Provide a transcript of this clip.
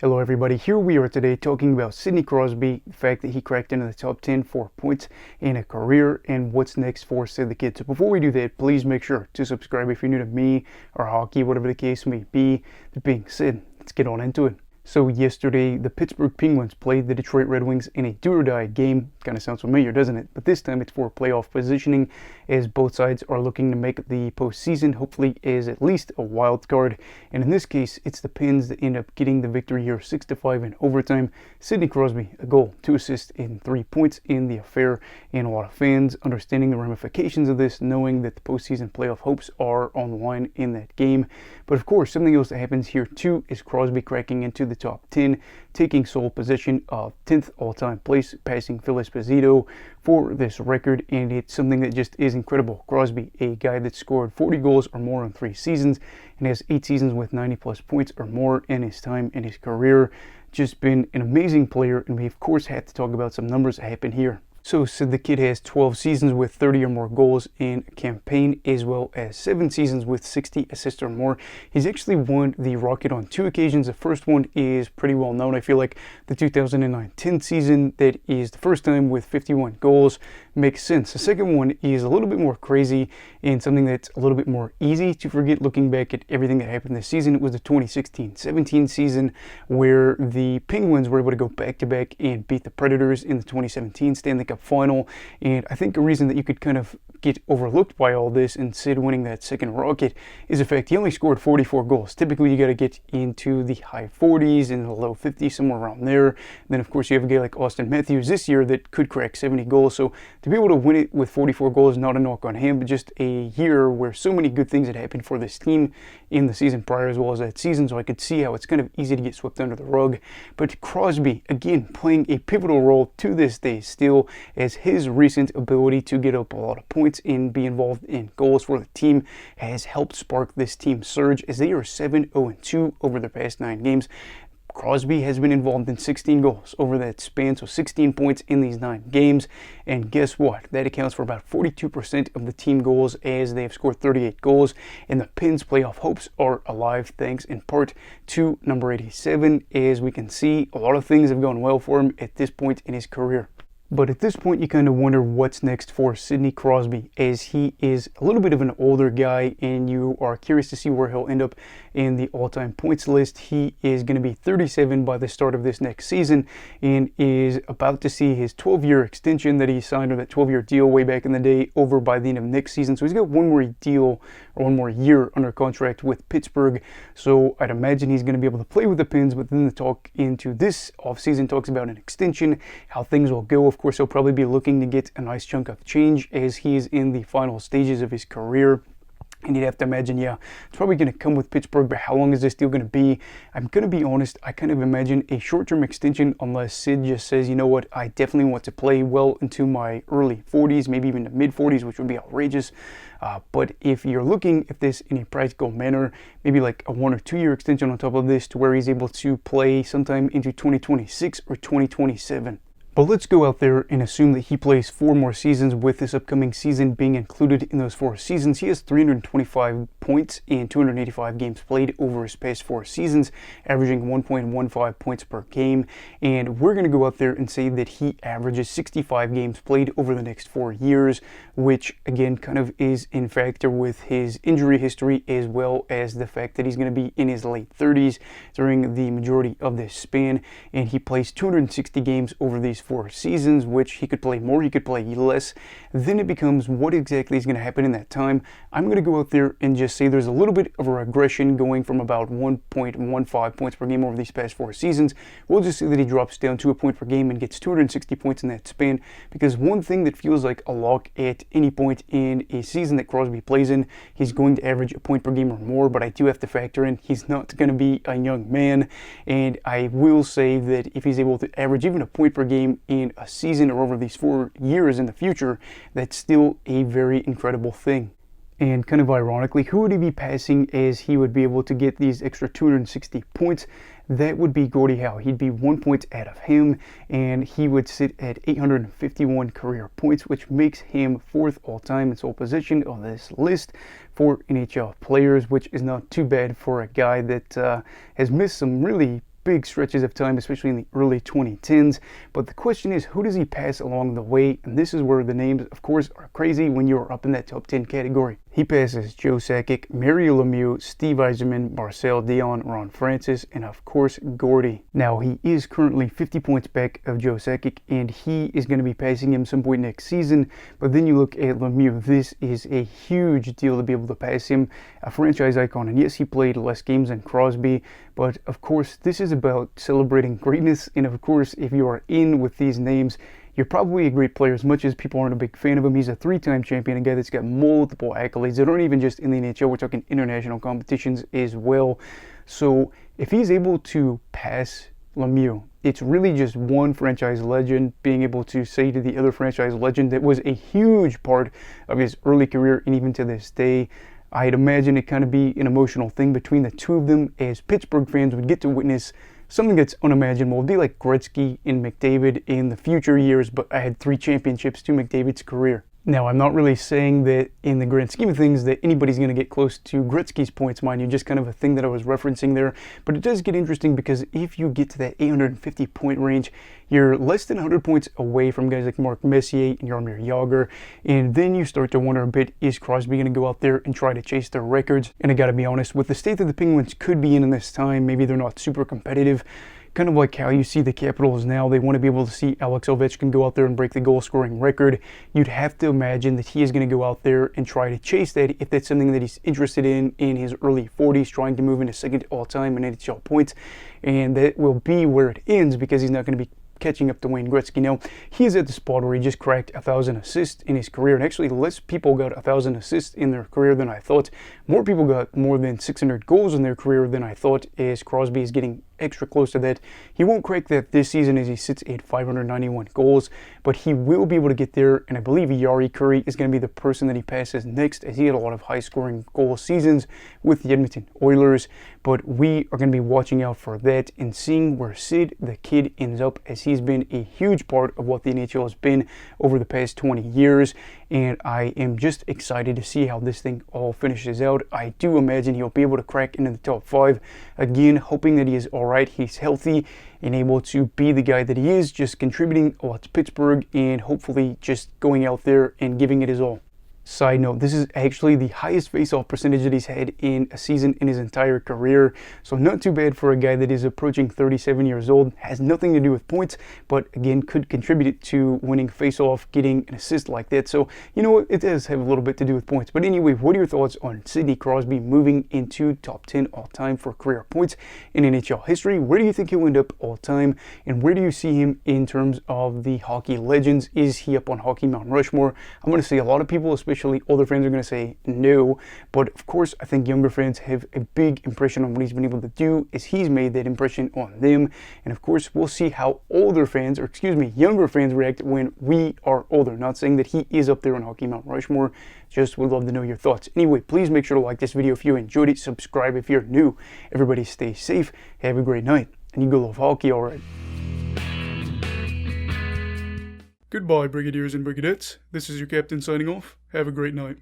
Hello everybody, here we are today talking about Sidney Crosby, the fact that he cracked into the top 10 for points in a career, and what's next for Sid the Kid. So before we do that, please make sure to subscribe if you're new to me or hockey, whatever the case may be. That being said, let's get on into it. So yesterday, the Pittsburgh Penguins played the Detroit Red Wings in a do-or-die game. Kind of sounds familiar, doesn't it? But this time it's for playoff positioning, as both sides are looking to make the postseason, hopefully as at least a wild card. And in this case, it's the Pens that end up getting the victory here, 6-5 in overtime. Sidney Crosby, a goal, 2 assists, and 3 points in the affair. And a lot of fans understanding the ramifications of this, knowing that the postseason playoff hopes are on the line in that game. But of course, something else that happens here too is Crosby cracking into the top 10, taking sole possession of 10th all-time place, passing Phil Esposito for this record, and it's something that just is incredible. Crosby, a guy that scored 40 goals or more in 3 seasons and has 8 seasons with 90-plus points or more in his time in his career. Just been an amazing player, and we of course had to talk about some numbers that happen here. So Sid the Kid has 12 seasons with 30 or more goals in a campaign, as well as 7 seasons with 60 assists or more. He's actually won the Rocket on 2 occasions. The first one is pretty well known. I feel like the 2009-10 season, that is the first time with 51 goals, makes sense. The second one is a little bit more crazy and something that's a little bit more easy to forget looking back at everything that happened this season. It was the 2016-17 season where the Penguins were able to go back-to-back and beat the Predators in the 2017 Stanley Cup final. And I think a reason that you could kind of get overlooked by all this and Sid winning that second Rocket is the fact he only scored 44 goals. Typically you got to get into the high 40s and the low 50s, somewhere around there. And then of course you have a guy like Austin Matthews this year that could crack 70 goals. So to be able to win it with 44 goals, not a knock on him, but just a year where so many good things had happened for this team in the season prior as well as that season. So I could see how it's kind of easy to get swept under the rug. But Crosby, again, playing a pivotal role to this day still, as his recent ability to get up a lot of points and be involved in goals for the team has helped spark this team's surge, as they are 7-0-2 over their past 9 games. Crosby has been involved in 16 goals over that span, so 16 points in these 9 games. And guess what? That accounts for about 42% of the team goals, as they have scored 38 goals. And the Pens' playoff hopes are alive, thanks in part to number 87. As we can see, a lot of things have gone well for him at this point in his career. But at this point, you kind of wonder what's next for Sidney Crosby, as he is a little bit of an older guy, and you are curious to see where he'll end up in the all-time points list. He is going to be 37 by the start of this next season, and is about to see his 12-year extension that he signed, or that 12-year deal way back in the day, over by the end of next season. So he's got one more deal, or one more year under contract with Pittsburgh. So I'd imagine he's going to be able to play with the Pens, but then the talk into this offseason talks about an extension, how things will go. Of course, he'll probably be looking to get a nice chunk of change as he is in the final stages of his career. And you'd have to imagine, yeah, it's probably going to come with Pittsburgh, but how long is this deal going to be? I'm going to be honest, I kind of imagine a short-term extension, unless Sid just says, you know what, I definitely want to play well into my early 40s, maybe even the mid-40s, which would be outrageous. But if you're looking at this in a practical manner, maybe like a 1 or 2 year extension on top of this, to where he's able to play sometime into 2026 or 2027. But let's go out there and assume that he plays 4 more seasons, with this upcoming season being included in those 4 seasons. He has 325 points in 285 games played over his past 4 seasons, averaging 1.15 points per game. And we're going to go out there and say that he averages 65 games played over the next 4 years, which again kind of is in factor with his injury history, as well as the fact that he's going to be in his late 30s during the majority of this span. And he plays 260 games over these 4 seasons, which he could play more, he could play less. Then it becomes what exactly is going to happen in that time. I'm going to go out there and just say there's a little bit of a regression, going from about 1.15 points per game over these past 4 seasons. We'll just say that he drops down to a point per game and gets 260 points in that span, because one thing that feels like a lock at any point in a season that Crosby plays in, he's going to average a point per game or more. But I do have to factor in he's not going to be a young man, and I will say that if he's able to average even a point per game in a season or over these 4 years in the future, that's still a very incredible thing. And kind of ironically, who would he be passing as he would be able to get these extra 260 points? That would be Gordie Howe. He'd be 1 point out of him, and he would sit at 851 career points, which makes him 4th all-time in sole position on this list for NHL players, which is not too bad for a guy that has missed some really big stretches of time, especially in the early 2010s. But the question is, who does he pass along the way? And this is where the names, of course, are crazy when you're up in that top 10 category. He passes Joe Sakic, Mario Lemieux, Steve Yzerman, Marcel Dion, Ron Francis, and of course, Gordy. Now, he is currently 50 points back of Joe Sakic, and he is going to be passing him some point next season. But then you look at Lemieux. This is a huge deal to be able to pass him, a franchise icon. And yes, he played less games than Crosby, but of course, this is about celebrating greatness. And of course, if you are in with these names, you're probably a great player, as much as people aren't a big fan of him. He's a three-time champion, a guy that's got multiple accolades that aren't even just in the NHL. We're talking international competitions as well. So if he's able to pass Lemieux, it's really just one franchise legend being able to say to the other franchise legend that was a huge part of his early career and even to this day. I'd imagine it kind of be an emotional thing between the two of them, as Pittsburgh fans would get to witness something that's unimaginable. It'd be like Gretzky and McDavid in the future years, but I had 3 championships to McDavid's career. Now, I'm not really saying that in the grand scheme of things that anybody's going to get close to Gretzky's points, mind you, just kind of a thing that I was referencing there. But it does get interesting because if you get to that 850 point range, you're less than 100 points away from guys like Mark Messier and Jaromir Jagr. And then you start to wonder a bit, is Crosby going to go out there and try to chase their records? And I got to be honest, with the state that the Penguins could be in this time, maybe they're not super competitive. Kind of like how you see the Capitals now, they want to be able to see Alex Ovechkin go out there and break the goal-scoring record. You'd have to imagine that he is going to go out there and try to chase that if that's something that he's interested in his early 40s, trying to move into second all-time in NHL points. And that will be where it ends because he's not going to be catching up to Wayne Gretzky. Now, he's at the spot where he just cracked 1,000 assists in his career, and actually less people got 1,000 assists in their career than I thought. More people got more than 600 goals in their career than I thought, as Crosby is getting extra close to that. He won't crack that this season as he sits at 591 goals, but he will be able to get there, and I believe Jari Kurri is going to be the person that he passes next, as he had a lot of high-scoring goal seasons with the Edmonton Oilers. But we are going to be watching out for that and seeing where Sid the Kid ends up, as he's been a huge part of what the NHL has been over the past 20 years. And I am just excited to see how this thing all finishes out. I do imagine he'll be able to crack into the top 5. Again, hoping that he is all right, he's healthy and able to be the guy that he is, just contributing a lot to Pittsburgh and hopefully just going out there and giving it his all. Side note, this is actually the highest face-off percentage that he's had in a season in his entire career. So not too bad for a guy that is approaching 37 years old. Has nothing to do with points, but again, could contribute to winning face-off, getting an assist like that. So, you know what, it does have a little bit to do with points. But anyway, what are your thoughts on Sidney Crosby moving into top 10 all-time for career points in NHL history? Where do you think he'll end up all-time? And where do you see him in terms of the hockey legends? Is he up on Hockey Mount Rushmore? I'm going to say a lot of people, especially older fans, are going to say no, but of course I think younger fans have a big impression on what he's been able to do, as he's made that impression on them. And of course we'll see how younger fans react when we are older. Not saying that he is up there on Hockey Mount Rushmore, just would love to know your thoughts. Anyway, please make sure to like this video if you enjoyed it, subscribe if you're new. Everybody stay safe, have a great night, and you go love hockey, alright. Goodbye, Brigadiers and Brigadettes. This is your captain signing off. Have a great night.